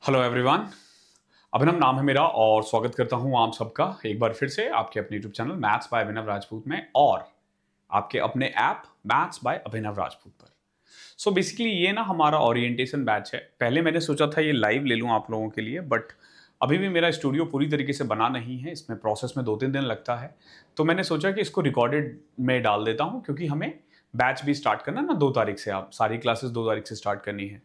Hello everyone. अभिनव नाम है मेरा और स्वागत करता हूं आप सबका एक बार फिर से आपके अपने यूट्यूब चैनल मैथ्स बाय अभिनव राजपूत में और आपके अपने ऐप मैथ्स बाय अभिनव राजपूत पर। सो बेसिकली ये ना हमारा ओरिएंटेशन बैच है। पहले मैंने सोचा था ये लाइव ले लूं आप लोगों के लिए, बट अभी भी मेरा स्टूडियो पूरी तरीके से बना नहीं है। इसमें प्रोसेस में 2-3 दिन लगता है, तो मैंने सोचा कि इसको रिकॉर्डेड में डाल देता हूं, क्योंकि हमें बैच भी स्टार्ट करना ना 2 तारीख से। आप सारी क्लासेस 2 तारीख से स्टार्ट करनी है।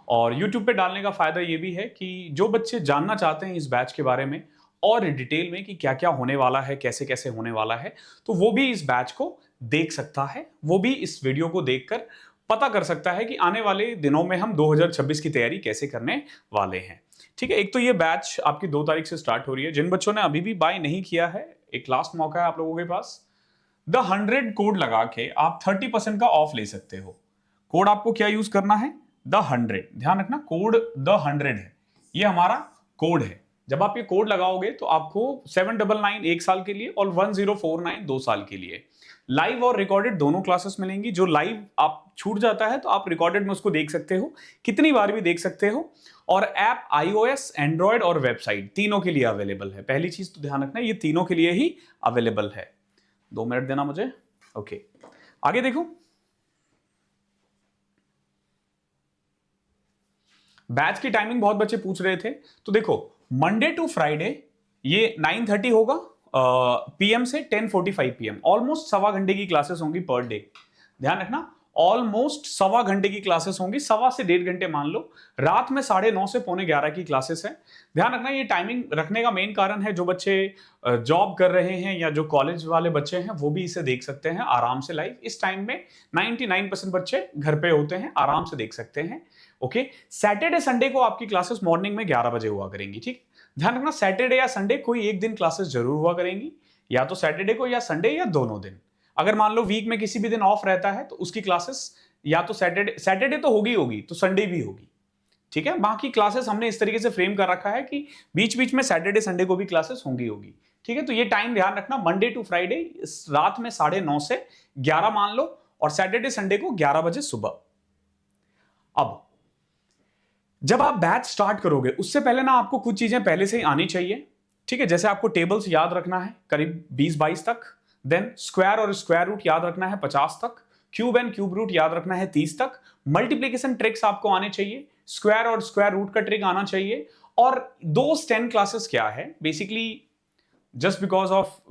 और यूट्यूब पे डालने का फायदा ये भी है कि जो बच्चे जानना चाहते हैं इस बैच के बारे में और डिटेल में कि क्या क्या होने वाला है, कैसे कैसे होने वाला है, तो वो भी इस बैच को देख सकता है। वो भी इस वीडियो को देखकर पता कर सकता है कि आने वाले दिनों में हम 2026 की तैयारी कैसे करने वाले हैं। ठीक है, एक तो ये बैच आपकी 2 तारीख से स्टार्ट हो रही है। जिन बच्चों ने अभी भी बाय नहीं किया है, एक लास्ट मौका है आप लोगों के पास। द 100 कोड लगा के आप 30% का ऑफ ले सकते हो। कोड आपको क्या यूज करना है? द 100। ध्यान रखना, कोड द 100 है, ये हमारा कोड है। जब आप ये कोड लगाओगे तो आपको 799 1 साल के लिए और 1049 2 साल के लिए लाइव और रिकॉर्डेड दोनों क्लासेस मिलेंगी। जो लाइव आप छूट जाता है तो आप रिकॉर्डेड में उसको देख सकते हो, कितनी बार भी देख सकते हो। और ऐप iOS, एंड्रॉयड और वेबसाइट तीनों के लिए अवेलेबल है। पहली चीज तो ध्यान रखना, ये तीनों के लिए ही अवेलेबल है। 2 मिनट देना मुझे। ओके, आगे देखो। बैच की टाइमिंग बहुत बच्चे पूछ रहे थे, तो देखो मंडे टू फ्राइडे ये 9:30 होगा पीएम से 10:45 पीएम। ऑलमोस्ट सवा घंटे की क्लासेस होंगी पर डे। ध्यान रखना, ऑलमोस्ट सवा घंटे की क्लासेस होंगी, सवा से 1.5 घंटे मान लो। रात में 9:30 से 11:45 की क्लासेस है। ध्यान रखना, ये टाइमिंग रखने का मेन कारण है जो बच्चे जॉब कर रहे हैं या जो कॉलेज वाले बच्चे हैं वो भी इसे देख सकते हैं आराम से लाइव। इस टाइम में 99% बच्चे घर पे होते हैं, आराम से देख सकते हैं। ओके, सैटरडे संडे को आपकी क्लासेस मॉर्निंग में 11 बजे हुआ करेंगी। ठीक, ध्यान रखना, सैटरडे या संडे कोई एक दिन क्लासेस जरूर हुआ करेंगी, या तो सैटरडे को या संडे या दोनों दिन। अगर मान लो वीक में किसी भी दिन ऑफ रहता है तो उसकी क्लासेस या तो सैटरडे तो होगी तो संडे भी होगी। ठीक है, बाकी क्लासेस हमने इस तरीके से फ्रेम कर रखा है कि बीच बीच में सैटरडे संडे को भी क्लासेस होगी। ठीक है, तो ये टाइम ध्यान रखना, मंडे टू फ्राइडे रात में 9:30 से 11 मान लो, और सैटरडे संडे को 11 बजे सुबह। अब जब आप बैच स्टार्ट करोगे उससे पहले ना आपको कुछ चीजें पहले से ही आनी चाहिए। ठीक है, जैसे आपको टेबल्स याद रखना है करीब 20-22 तक, देन स्क्वायर और स्क्वायर रूट याद रखना है 50 तक, क्यूब एंड क्यूब रूट याद रखना है 30 तक, मल्टीप्लीकेशन ट्रिक्स आपको आने चाहिए, स्क्वायर और स्क्वायर रूट का ट्रिक आना चाहिए। और दो 10 क्लासेस क्या है बेसिकली, जस्ट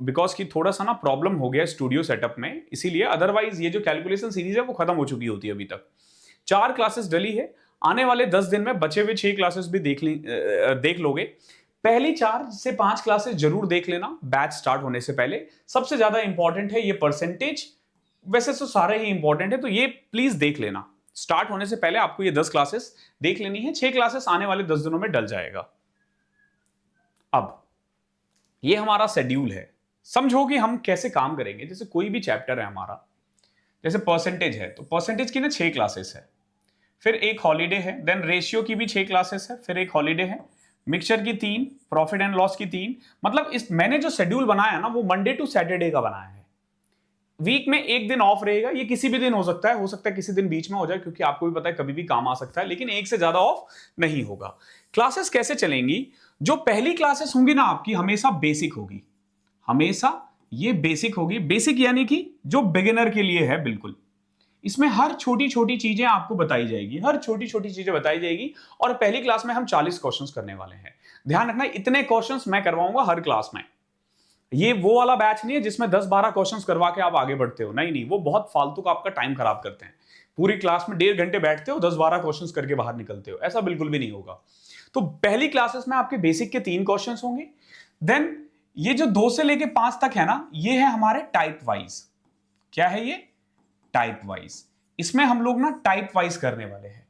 बिकॉज की थोड़ा सा ना प्रॉब्लम हो गया स्टूडियो सेटअप में, इसीलिए। अदरवाइज ये जो कैलकुलेशन सीरीज है वो खत्म हो चुकी होती है अभी तक। 4 क्लासेस डली है, आने वाले 10 दिन में बचे हुए 6 क्लासेस भी देख लोगे। पहली 4 से 5 क्लासेस जरूर देख लेना बैच स्टार्ट होने से पहले। सबसे ज्यादा इंपॉर्टेंट है ये परसेंटेज, वैसे तो सारे ही इंपॉर्टेंट है, तो ये प्लीज देख लेना। स्टार्ट होने से पहले आपको ये 10 क्लासेस देख लेनी है। 6 क्लासेस आने वाले 10 दिनों में डल जाएगा। अब ये हमारा शेड्यूल है, समझो कि हम कैसे काम करेंगे। जैसे कोई भी चैप्टर है हमारा, जैसे परसेंटेज है तो परसेंटेज की ना 6 क्लासेस है, फिर एक हॉलीडे है, देन रेशियो की भी 6 क्लासेस है, फिर एक हॉलीडे है, मिक्सचर की 3, प्रॉफिट एंड लॉस की 3। मतलब इस मैंने जो शेड्यूल बनाया ना वो मंडे टू सैटरडे का बनाया है। वीक में एक दिन ऑफ रहेगा, ये किसी भी दिन हो सकता है किसी दिन बीच में हो जाए, क्योंकि आपको भी पता है कभी भी काम आ सकता है, लेकिन एक से ज्यादा ऑफ नहीं होगा। क्लासेस कैसे चलेंगी? जो पहली क्लासेस होंगी ना आपकी हमेशा बेसिक होगी, हमेशा ये बेसिक होगी। बेसिक यानी कि जो बिगिनर के लिए है बिल्कुल। इसमें हर छोटी छोटी चीजें आपको बताई जाएगी, हर छोटी छोटी चीजें बताई जाएगी। और पहली क्लास में हम 40 क्वेश्चंस करने वाले हैं। ध्यान रखना, इतने क्वेश्चंस मैं करवाऊंगा हर क्लास में। ये वो वाला बैच नहीं है जिसमें 10-12 क्वेश्चंस करवा के आप आगे बढ़ते हो, नहीं, वो बहुत फालतू का आपका टाइम खराब करते हैं। पूरी क्लास में 1.5 घंटे बैठते हो, 10-12 क्वेश्चंस करके बाहर निकलते हो, ऐसा बिल्कुल भी नहीं होगा। तो पहली क्लासेस में आपके बेसिक के 3 क्वेश्चंस होंगे। देन ये जो 2 से लेके 5 तक है ना, ये है हमारे टाइप वाइज। क्या है ये? Type wise. इसमें हम लोग ना टाइप वाइज करने वाले हैं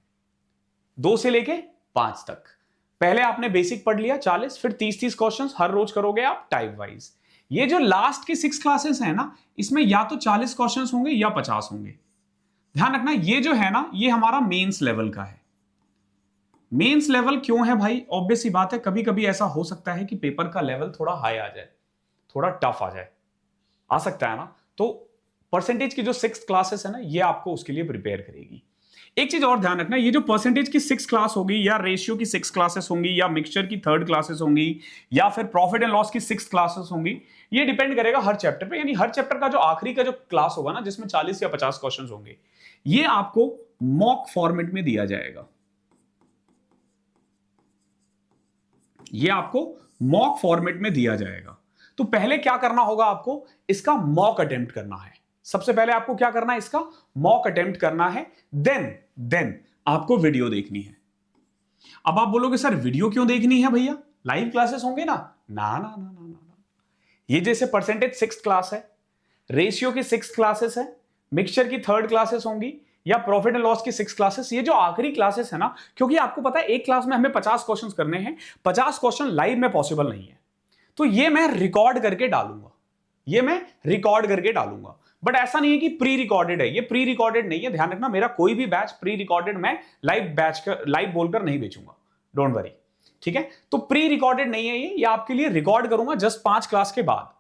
2 से लेके 5 तक। पहले आपने बेसिक पढ़ लिया 40, फिर 30-30 क्वेश्चंस हर रोज करोगे आप टाइप वाइज। ये जो लास्ट की 6 क्लासेस है ना, इसमें या तो 40 क्वेश्चंस होंगे या 50 होंगे। ध्यान रखना, ये जो है ना ये हमारा मेंस लेवल का है। मेंस लेवल क्यों है भाई? ऑब्वियस सी बात है, कभी कभी ऐसा हो सकता है कि पेपर का लेवल थोड़ा हाई आ जाए, थोड़ा टफ आ जाए, आ सकता है ना। तो परसेंटेज की जो 6 क्लासेस है ना, ये आपको उसके लिए प्रिपेयर करेगी। एक चीज और ध्यान रखना, ये जो परसेंटेज की 6 क्लास होगी या रेशियो की 6 क्लासेस होंगी या मिक्सचर की 3rd क्लासेस होंगी या फिर प्रॉफिट एंड लॉस की 6 क्लासेस होंगी, ये डिपेंड करेगा हर चैप्टर पे। यानी हर चैप्टर का जो आखिरी का जो क्लास होगा ना, जिसमें 40 या 50 क्वेश्चंस होंगे, ये आपको मॉक फॉर्मेट में दिया जाएगा। ये आपको मॉक फॉर्मेट में दिया जाएगा। तो पहले क्या करना होगा आपको, इसका मॉक अटेम्प्ट करना है। सबसे पहले आपको क्या करना है, इसका मॉक अटेम्प्ट करना है, देन आपको वीडियो देखनी है। अब आप बोलोगे सर वीडियो क्यों देखनी है भैया, लाइव क्लासेस होंगे ना। ना ना ना ना ना, ये जैसे परसेंटेज 6th क्लास है, रेशियो की 6 क्लासेस है, मिक्सचर की 3rd क्लासेस होंगी या प्रॉफिट एंड लॉस की 6 क्लासेस, ये जो आखिरी क्लासेस है ना, क्योंकि आपको पता है एक क्लास में हमें 50 क्वेश्चंस करने हैं, 50 क्वेश्चन लाइव में पॉसिबल नहीं है, तो ये मैं रिकॉर्ड करके डालूंगा, ये मैं रिकॉर्ड करके डालूंगा। बट ऐसा नहीं है कि प्री रिकॉर्डेड है, ये प्री रिकॉर्डेड नहीं है, ध्यान रखना, मेरा कोई भी बैच प्री रिकॉर्डेड मैं लाइव बोलकर नहीं बेचूंगा, डोंट वरी, ठीक है। तो प्री रिकॉर्डेड नहीं है ये आपके लिए रिकॉर्ड करूंगा जस्ट 5 क्लास के बाद,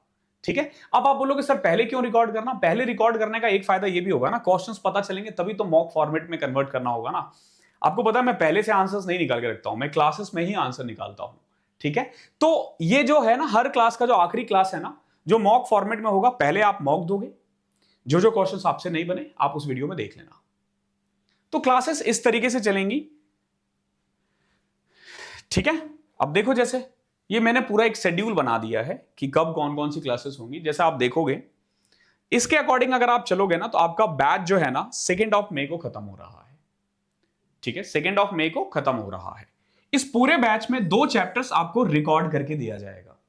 ठीक है। अब आप बोलोगे सर पहले क्यों रिकॉर्ड करना, पहले रिकॉर्ड करने का एक फायदा ये भी होगा ना, क्वेश्चंस पता चलेंगे, तभी तो मॉक फॉर्मेट में कन्वर्ट करना होगा ना। आपको पता है मैं पहले से आंसर्स नहीं निकाल के रखता हूं, मैं क्लासेस में ही आंसर निकालता हूं, ठीक है। तो ये जो है ना, हर क्लास का जो आखिरी क्लास है ना, जो मॉक फॉर्मेट में होगा, पहले आप मॉक दोगे, जो जो क्वेश्चंस आपसे नहीं बने आप उस वीडियो में देख लेना। तो क्लासेस इस तरीके से चलेंगी, ठीक है। अब देखो, जैसे ये मैंने पूरा एक शेड्यूल बना दिया है कि कब कौन कौन सी क्लासेस होंगी। जैसे आप देखोगे इसके अकॉर्डिंग अगर आप चलोगे ना, तो आपका बैच जो है ना 2 मई को खत्म हो रहा है, ठीक है, 2 मई को खत्म हो रहा है। इस पूरे बैच में 2 चैप्टर्स आपको रिकॉर्ड करके दिया जाएगा।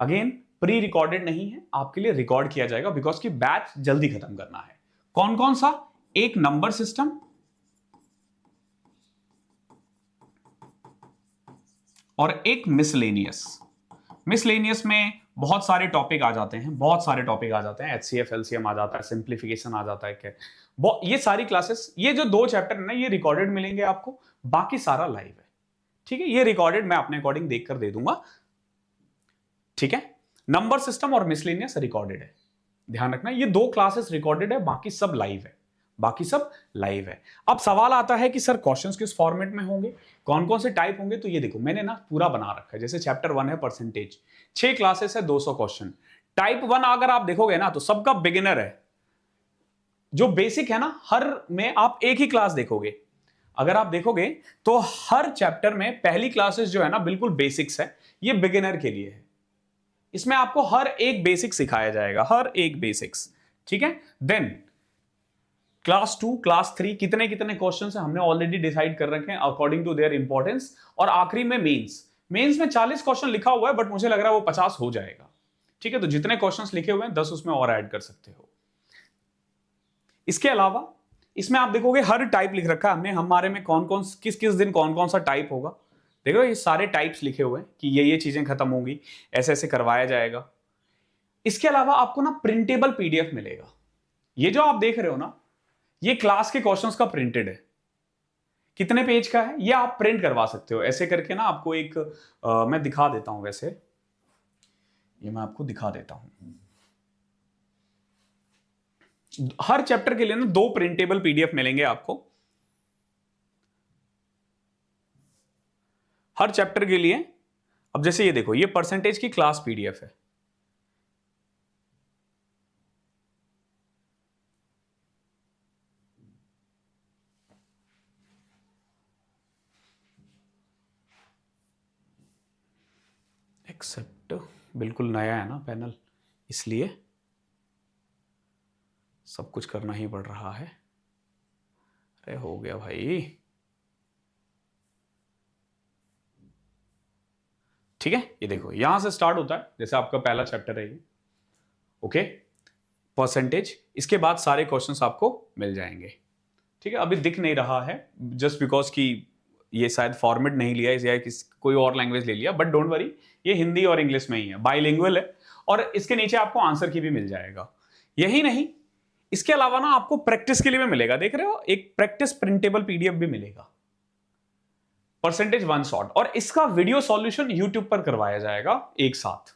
अगेन प्री रिकॉर्डेड नहीं है, आपके लिए रिकॉर्ड किया जाएगा, बिकॉज की बैच जल्दी खत्म करना है। कौन कौन सा, एक नंबर सिस्टम और एक मिसलेनियस। मिसलेनियस में बहुत सारे टॉपिक आ जाते हैं, बहुत सारे टॉपिक आ जाते हैं, एचसीएफ एलसीएम आ जाता है, सिंप्लीफिकेशन आ जाता है, क्या ये सारी क्लासेस, ये जो 2 चैप्टर है ना, ये रिकॉर्डेड मिलेंगे आपको, बाकी सारा लाइव है, ठीक है। ये रिकॉर्डेड मैं अपने अकॉर्डिंग देखकर दे दूंगा, ठीक है। नंबर सिस्टम और मिसलेनियस रिकॉर्डेड है, ध्यान रखना, ये 2 क्लासेस रिकॉर्डेड है, बाकी सब लाइव है, बाकी सब लाइव है। अब सवाल आता है कि सर क्वेश्चंस किस फॉर्मेट में होंगे, कौन कौन से टाइप होंगे। तो ये देखो मैंने ना पूरा बना रखा है। जैसे चैप्टर 1 है परसेंटेज, 6 क्लासेस है, 200 क्वेश्चन। टाइप 1 अगर आप देखोगे ना, तो सबका बिगिनर है, जो बेसिक है ना, हर में आप एक ही क्लास देखोगे। अगर आप देखोगे तो हर चैप्टर में पहली क्लासेस जो है ना, बिल्कुल बेसिक्स है, ये बिगिनर के लिए है। इसमें आपको हर एक बेसिक सिखाया जाएगा, हर एक बेसिक्स, ठीक है। देन क्लास 2, क्लास 3, कितने कितने क्वेश्चंस हैं हमने ऑलरेडी डिसाइड कर रखे हैं अकॉर्डिंग टू देयर इंपॉर्टेंस। और आखिरी में मेंस, मेंस में 40 क्वेश्चन लिखा हुआ है, बट मुझे लग रहा है वो 50 हो जाएगा, ठीक है। तो जितने क्वेश्चंस लिखे हुए हैं 10 उसमें और ऐड कर सकते हो। इसके अलावा इसमें आप देखोगे हर टाइप लिख रखा है हमने, हमारे में कौन कौन किस किस दिन कौन कौन सा टाइप होगा। देखो ये सारे टाइप्स लिखे हुए हैं कि ये चीजें खत्म होंगी, ऐसे ऐसे करवाया जाएगा। इसके अलावा आपको ना प्रिंटेबल पीडीएफ मिलेगा। ये जो आप देख रहे हो ना, ये क्लास के क्वेश्चंस का प्रिंटेड है। कितने पेज का है ये आप प्रिंट करवा सकते हो, ऐसे करके ना आपको एक मैं दिखा देता हूं। वैसे ये मैं आपको दिखा देता हूं, हर चैप्टर के लिए ना 2 प्रिंटेबल पीडीएफ मिलेंगे आपको, हर चैप्टर के लिए। अब जैसे ये देखो, ये परसेंटेज की क्लास पीडीएफ है, एक्सेप्ट बिल्कुल नया है ना पैनल, इसलिए सब कुछ करना ही पड़ रहा है। अरे हो गया भाई, ठीक है। ये देखो यहां से स्टार्ट होता है, जैसे आपका पहला चैप्टर है ये, ओके, परसेंटेज। इसके बाद सारे क्वेश्चंस आपको मिल जाएंगे, ठीक है। अभी दिख नहीं रहा है जस्ट बिकॉज कि ये शायद फॉर्मेट नहीं लिया या कोई और लैंग्वेज ले लिया, बट डोंट वरी, ये हिंदी और इंग्लिश में ही है, बाइलिंगुअल है। और इसके नीचे आपको आंसर की भी मिल जाएगा। यही नहीं, इसके अलावा ना आपको प्रैक्टिस के लिए भी मिलेगा, देख रहे हो, एक प्रैक्टिस प्रिंटेबल पीडीएफ भी मिलेगा, परसेंटेज 1 शॉट, और इसका वीडियो सॉल्यूशन यूट्यूब पर करवाया जाएगा एक साथ,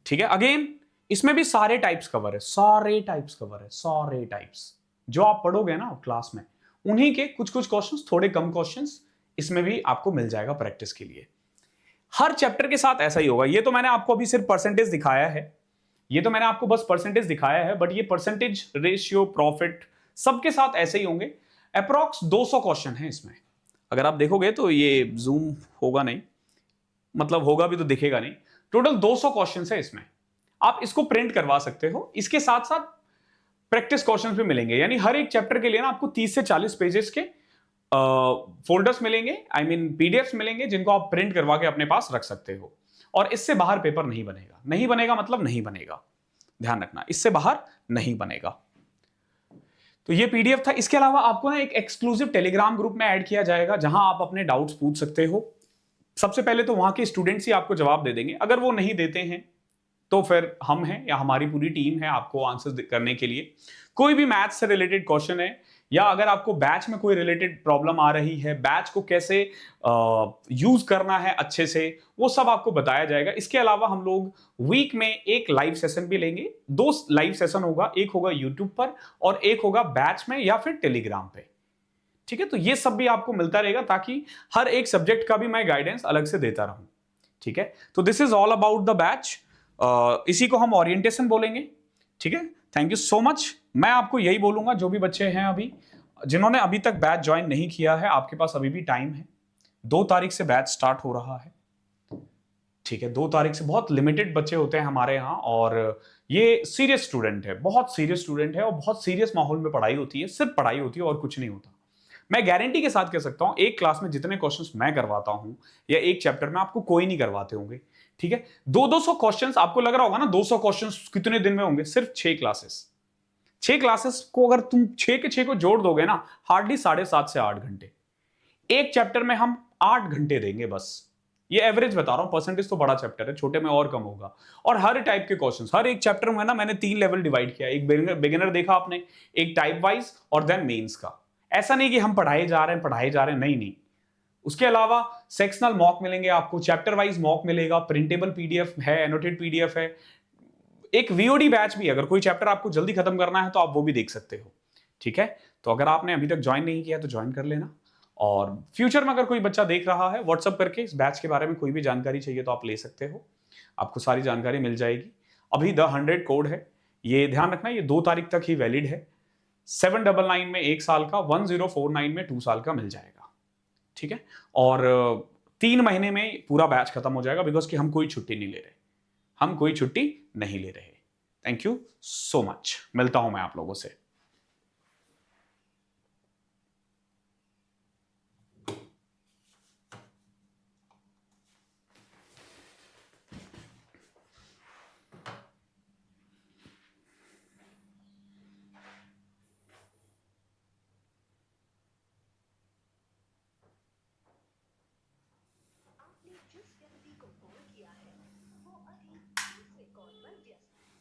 ठीक है। अगेन इसमें भी सारे टाइप्स कवर है, सारे टाइप्स कवर है, सारे टाइप्स जो आप पढ़ोगे ना क्लास में, उन्हीं के कुछ कुछ क्वेश्चंस, थोड़े कम क्वेश्चंस इसमें भी आपको मिल जाएगा प्रैक्टिस के लिए। हर चैप्टर के साथ ऐसा ही होगा। ये तो मैंने आपको अभी सिर्फ परसेंटेज दिखाया है, ये तो मैंने आपको बस परसेंटेज दिखाया है, बट ये परसेंटेज, रेशियो, प्रॉफिट सबके साथ ऐसे ही होंगे। अप्रॉक्स 200 क्वेश्चन है इसमें। अगर आप देखोगे तो ये जूम होगा नहीं, मतलब होगा भी तो दिखेगा नहीं। टोटल 200 क्वेश्चन है इसमें। आप इसको प्रिंट करवा सकते हो, इसके साथ साथ प्रैक्टिस क्वेश्चंस भी मिलेंगे। यानी हर एक चैप्टर के लिए ना आपको 30 से 40 पेजेस के फोल्डर्स मिलेंगे, आई मीन पीडीएफ्स मिलेंगे, जिनको आप प्रिंट करवा के अपने पास रख सकते हो। और इससे बाहर पेपर नहीं बनेगा। नहीं बनेगा मतलब नहीं बनेगा, ध्यान रखना, इससे बाहर नहीं बनेगा। तो ये पीडीएफ था। इसके अलावा आपको ना एक एक्सक्लूसिव टेलीग्राम ग्रुप में ऐड किया जाएगा, जहां आप अपने डाउट्स पूछ सकते हो। सबसे पहले तो वहां के स्टूडेंट्स ही आपको जवाब दे देंगे। अगर वो नहीं देते हैं तो फिर हम हैं या हमारी पूरी टीम है आपको आंसर करने के लिए। कोई भी मैथ्स से रिलेटेड क्वेश्चन है, या अगर आपको बैच में कोई रिलेटेड प्रॉब्लम आ रही है, बैच को कैसे यूज करना है अच्छे से, वो सब आपको बताया जाएगा। इसके अलावा हम लोग वीक में एक लाइव सेशन भी लेंगे। 2 लाइव सेशन होगा, एक होगा यूट्यूब पर और एक होगा बैच में या फिर टेलीग्राम पे। ठीक है, तो ये सब भी आपको मिलता रहेगा, ताकि हर एक सब्जेक्ट का भी मैं गाइडेंस अलग से देता रहूं। ठीक है, तो this is all about the batch. इसी को हम ओरिएंटेशन बोलेंगे। ठीक है, थैंक यू सो मच। मैं आपको यही बोलूंगा, जो भी बच्चे हैं अभी जिन्होंने अभी तक बैच ज्वाइन नहीं किया है, आपके पास अभी भी टाइम है। 2 तारीख से बैच स्टार्ट हो रहा है। ठीक है, 2 तारीख से। बहुत लिमिटेड बच्चे होते हैं हमारे यहाँ, और ये सीरियस स्टूडेंट है, बहुत सीरियस स्टूडेंट है, और बहुत सीरियस माहौल में पढ़ाई होती है, सिर्फ पढ़ाई होती है और कुछ नहीं होता। मैं गारंटी के साथ कह सकता हूं, एक क्लास में जितने क्वेश्चंस मैं करवाता हूं या एक चैप्टर में, आपको कोई नहीं करवाते होंगे। ठीक है, 200 क्वेश्चंस आपको लग रहा होगा ना, 200 क्वेश्चंस कितने दिन में होंगे? सिर्फ 6 क्लासेस। 6 क्लासेस को अगर तुम 6 के 6 को जोड़ दोगे ना, हार्डली 7.5 से 8 घंटे। एक चैप्टर में हम 8 घंटे देंगे बस। ये एवरेज बता रहा हूं, परसेंटेज तो बड़ा चैप्टर है, छोटे में और कम होगा। और हर टाइप के क्वेश्चंस, हर एक चैप्टर में ना मैंने 3 लेवल डिवाइड किया। एक बिगिनर देखा आपने, एक टाइप वाइज, और देन मेंस का। ऐसा नहीं कि हम पढ़ाए जा रहे हैं पढ़ाए जा रहे हैं, नहीं नहीं। उसके अलावा सेक्शनल मॉक मिलेंगे आपको, चैप्टर वाइज मॉक मिलेगा, प्रिंटेबल पीडीएफ है, एनोटेड पीडीएफ है। एक वीओडी बैच भी, अगर कोई चैप्टर आपको जल्दी खत्म करना है तो आप वो भी देख सकते हो। ठीक है, तो अगर आपने अभी तक ज्वाइन नहीं किया तो ज्वाइन कर लेना। और फ्यूचर में अगर कोई बच्चा देख रहा है, व्हाट्सअप करके इस बैच के बारे में कोई भी जानकारी चाहिए तो आप ले सकते हो, आपको सारी जानकारी मिल जाएगी। अभी द 100 कोड है, ये ध्यान रखना, ये 2 तारीख तक ही वैलिड है। 799 में 1 साल का, 1049 में 2 साल का मिल जाएगा। ठीक है, और 3 महीने में पूरा बैच खत्म हो जाएगा, बिकॉज कि हम कोई छुट्टी नहीं ले रहे, हम कोई छुट्टी नहीं ले रहे। थैंक यू सो मच, मिलता हूं मैं आप लोगों से। आपने जिस व्यक्ति को कॉल किया है वो अभी दूसरे कॉल पर व्यस्त है।